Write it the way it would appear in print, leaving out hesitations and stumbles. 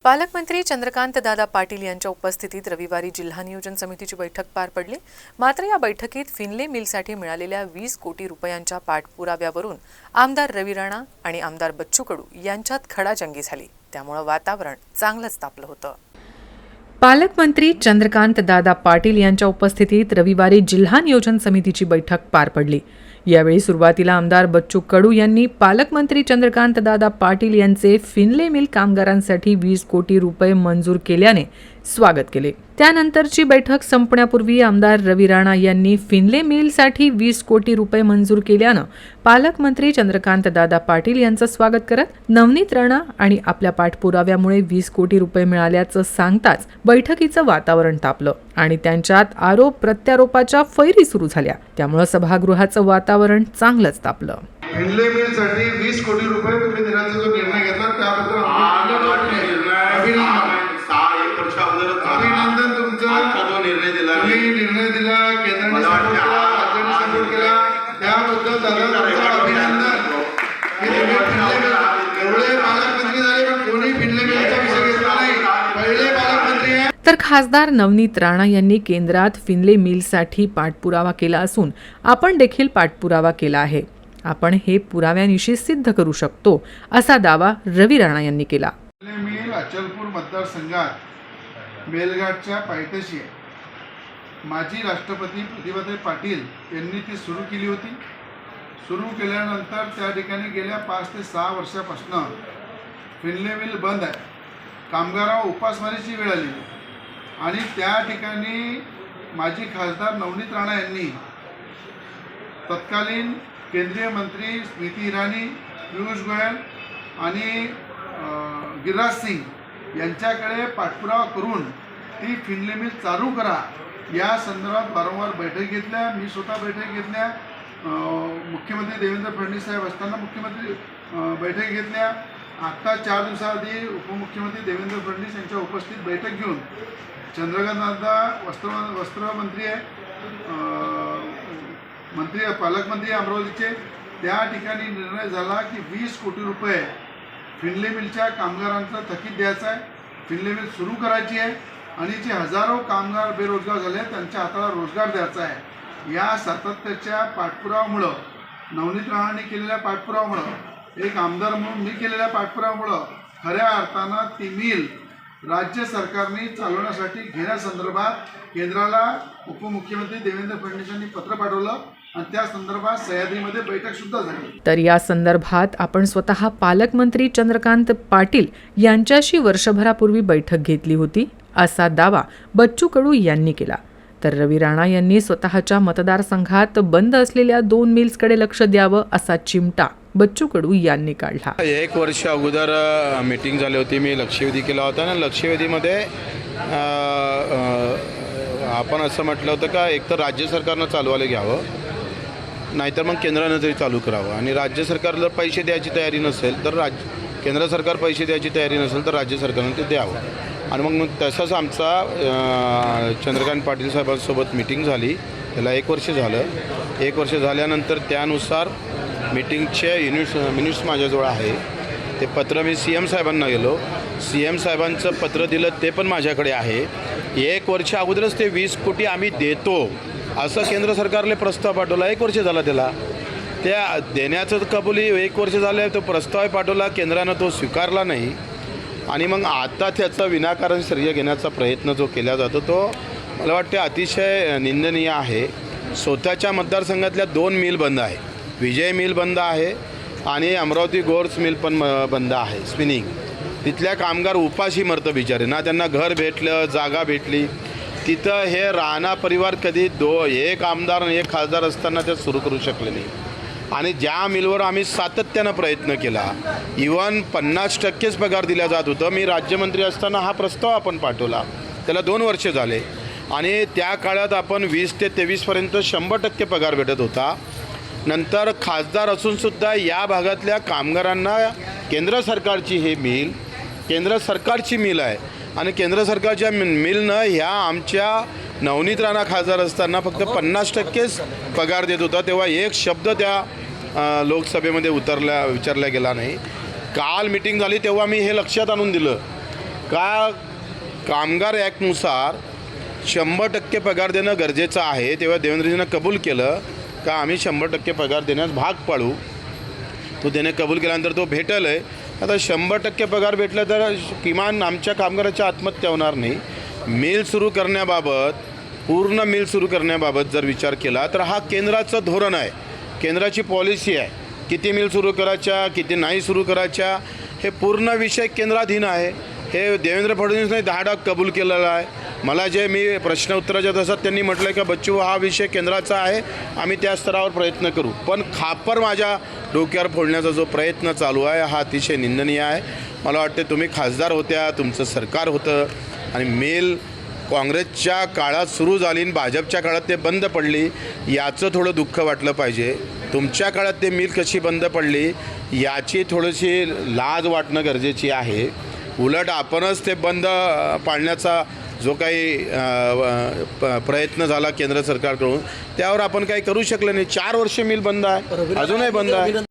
पालकमंत्री चंद्रकांतदादा पाटील यांच्या उपस्थितीत रविवारी जिल्हा नियोजन समितीची बैठक पार पडली। मात्र या बैठकीत फिनले मिलसाठी मिळालेल्या 20 कोटी रुपयांच्या पाठपुराव्यावरून आमदार रवी राणा आणि आमदार बच्चू कडू यांच्यात खडाजंगी झाली। त्यामुळे वातावरण चांगलंच तापलं होतं। पालकमंत्री चंद्रकांतदादा पाटील यांच्या उपस्थितीत रविवारी जिल्हा नियोजन समितीची बैठक पार पडली। यावेळी सुरुवातीला आमदार बच्चू कडू यांनी पालकमंत्री चंद्रकांतदादा पाटील यांचे फिनले मिल कामगारांसाठी 20 कोटी रुपये मंजूर केल्याने स्वागत केले। त्यानंतरची बैठक संपण्यापूर्वी आमदार रवी राणा यांनी फिनले मिलसाठी 20 कोटी रुपये मंजूर केल्याने पालकमंत्री चंद्रकांतदादा पाटील यांचं स्वागत करत नवनीत राणा आणि आपल्या पाठपुराव्यामुळे 20 कोटी रुपये मिळाल्याचं सांगताच बैठकीचं वातावरण तापलं आणि त्यांच्यात आरोप प्रत्यारोपाच्या फैरी सुरू झाल्या। त्यामुळे सभागृहाचं वातावरण चांगलंच तापलं। फिनले मिलसाठी 20 कोटी रुपये तुम्ही देण्याचा जो निर्णय घेतला त्याबद्दल अभिनंदन तुमचं। तुम्ही निर्णय दिला, केंद्राने सपोर्ट केला, राज्याने सपोर्ट केला, त्याबद्दल दादा तुमचं अभिनंदन। एवढे पालकमंत्री झाले पण कोणी फिनले मिलचा विषय घेतला नाही, पहिले पालकमंत्री आहे। तर खासदार नवनीत राणा यांनी केंद्रात फिनले मिलसाठी पाठपुरावा केला असून आपण देखील पाठपुरावा केला आहे। आपण हे पुराव्यानिशी सिद्ध करू शकतो असा दावा रवी राणा यांनी केला। फिनले मिल अचलपूर मतदारसंघात मेलघाटच्या पायथ्याशी आहे। माजी राष्ट्रपती प्रतिभाताई पाटील यांनी ती सुरू केली होती। सुरू केल्यानंतर त्या ठिकाणी गेल्या 5 ते 6 वर्षापासून फिनले मिल बंद आहे। कामगारांवर उपासमारीची वेळ आली आणि त्या ठिकाणी माजी खासदार नवनीत राणा यांनी तत्कालीन केंद्रीय मंत्री स्मृती इराणी, पियुष गोयल आणि गिरिराज सिंग यांच्याकडे पाठपुरावा करून ती फिनले मिल चालू करा या संदर्भात वारंवार बैठक घेतल्या। मी स्वतः बैठक घेतल्या, मुख्यमंत्री देवेंद्र फडणवीस साहेब असताना मुख्यमंत्री बैठक घेतल्या। आत्ता 4 दिवसाआधी उपमुख्यमंत्री देवेंद्र फडणवीस यांच्या उपस्थित बैठक घेऊन चंद्रकांतदादा वस्त्रमंत्री आहे, पालकमंत्री अमरावतीचे, त्या ठिकाणी निर्णय झाला की 20 कोटी रुपये फिनले मिलच्या कामगारांचा थकीत द्यायचा आहे, फिनले मिल सुरू करायची आहे आणि जे हजारो कामगार बेरोजगार झाले त्यांच्या हाताला रोजगार द्यायचा आहे। या सातत्याच्या पाठपुराव्यामुळं, नवनीत राणांनी केलेल्या पाठपुराव्यामुळं, एक आमदार म्हणून मी केलेल्या पाठपुराव्यामुळं खऱ्या अर्थानं ती मिल राज्य सरकारने चालवण्यासाठी घेण्यासंदर्भात केंद्राला उपमुख्यमंत्री देवेंद्र फडणवीस यांनी पत्र पाठवलं आणि त्या संदर्भात सह्याद्रीमध्ये बैठक सुद्धा झाली। तर या संदर्भात आपण स्वतः पालकमंत्री चंद्रकांत पाटील यांच्याशी वर्षभरापूर्वी बैठक घेतली होती असा दावा बच्चू कडू यांनी केला। तर रवी राणा यांनी स्वतःच्या मतदारसंघात बंद असलेल्या 2 मिल्सकडे लक्ष द्यावं असा चिमटा बच्चू कडू यांनी काढला। 1 वर्ष अगोदर मीटिंग झाली होती, मी लक्षवेधी केला होता आणि लक्षवेधीमध्ये आपण असं म्हटलं होतं का एकतर राज्य सरकारनं चालवायला घ्यावं, नाहीतर मग केंद्रानं तरी चालू करावं आणि राज्य सरकार जर पैसे द्यायची तयारी नसेल तर केंद्र सरकार पैसे द्यायची तयारी नसेल तर राज्य सरकारनं ते द्यावं। आणि मग तसंच आमचा चंद्रकांत पाटील साहेबांसोबत मीटिंग झाली, त्याला 1 वर्ष झालं। 1 वर्ष झाल्यानंतर त्यानुसार मीटिंगचे मिनिट्स माझ्याजवळ आहे, ते पत्र मी CM साहेबांना गेलो, CM साहेबांचं पत्र दिलं, ते पण माझ्याकडे आहे। 1 वर्ष अगोदरच ते 20 कोटी आम्ही देतो असं केंद्र सरकारने प्रस्ताव पाठवला। 1 वर्ष झाला त्याला, त्या देण्याचं कबुली 1 वर्ष झालं, तो प्रस्ताव पाठवला, केंद्रानं तो स्वीकारला नाही आणि मग आता त्याचा विनाकारण श्रेय घेण्याचा प्रयत्न जो केला जातो तो मला वाटते अतिशय निंदनीय आहे। स्वतःच्या मतदारसंघातल्या 2 मिल बंद आहे, विजय मिल बंद आहे आणि अमरावती गोर्स मिल पण बंद आहे स्पिनिंग। तिथल्या कामगार उपाशी मरतं बिचारे, ना त्यांना घर भेटलं, जागा भेटली। तिथं हे राणा परिवार कधी एक आमदार आणि 1 खासदार असताना ते सुरू करू शकले नाही आणि ज्या मिलवर आम्ही सातत्यानं प्रयत्न केला, इव्हन 50% पगार दिला जात होतं। मी राज्यमंत्री असताना हा प्रस्ताव आपण पाठवला, त्याला 2 वर्ष झाले आणि त्या काळात आपण 20 ते 23पर्यंत 100% पगार भेटत होता। नंतर खासदार असूनसुद्धा या भागातल्या कामगारांना केंद्र सरकारची हे मिल केंद्र सरकारची मिल आहे आणि केंद्र सरकारच्या मिलनं ह्या आमच्या नवनीत राणा खासदार असताना फक्त 50%च पगार देत होता। तेव्हा एक शब्द त्या लोकसभेमध्ये विचारला गेला नाही। काल मीटिंग झाली तेव्हा मी हे लक्षात आणून दिलं का कामगार ॲक्टनुसार 100% पगार देणं गरजेचं आहे, तेव्हा देवेंद्रजींना कबूल केलं का आम्ही 100% पगार देण्यास भाग पाडू. तो त्याने कबूल केल्यानंतर तो भेटेल आहे. आता 100% पगार भेटला तर किमान आमच्या कामगाराची आत्महत्या होणार नाही. मिल सुरू करण्याबाबत, पूर्ण मिल सुरू करण्याबाबत जर विचार केला तर हा केंद्राचं धोरण आहे, केंद्राची पॉलिसी आहे. किती मिल सुरू करायच्या, किती नाही सुरू करायच्या, हे पूर्ण विषय केंद्राधीन आहे. हे देवेंद्र फडणवीसने 10 कबूल केलेलं आहे. मला जे मी प्रश्न उत्तराच्या तासात त्यांनी म्हटलं की बच्चू हा विषय केंद्राचा आहे, आम्ही त्या स्तरावर प्रयत्न करू. पण खापर माझ्या डोक्यावर फोडण्याचा जो प्रयत्न चालू आहे हा अतिशय निंदनीय आहे. मला वाटते तुम्ही खासदार होत्या, तुमचं सरकार होतं आणि मेल काँग्रेसच्या काळात सुरू झाली आणि भाजपच्या काळात ते बंद पडली, याचं थोडं दुःख वाटलं पाहिजे. तुमच्या काळात ते मिल कशी बंद पडली याची थोडीशी लाज वाटणं गरजेची आहे. उलट आपणच ते बंद पाडण्याचा जो काही प्रयत्न झाला केंद्र सरकारकडून त्यावर आपण काही करू शकलं नाही. 4 वर्ष मिल बंद आहे, अजूनही बंद आहे.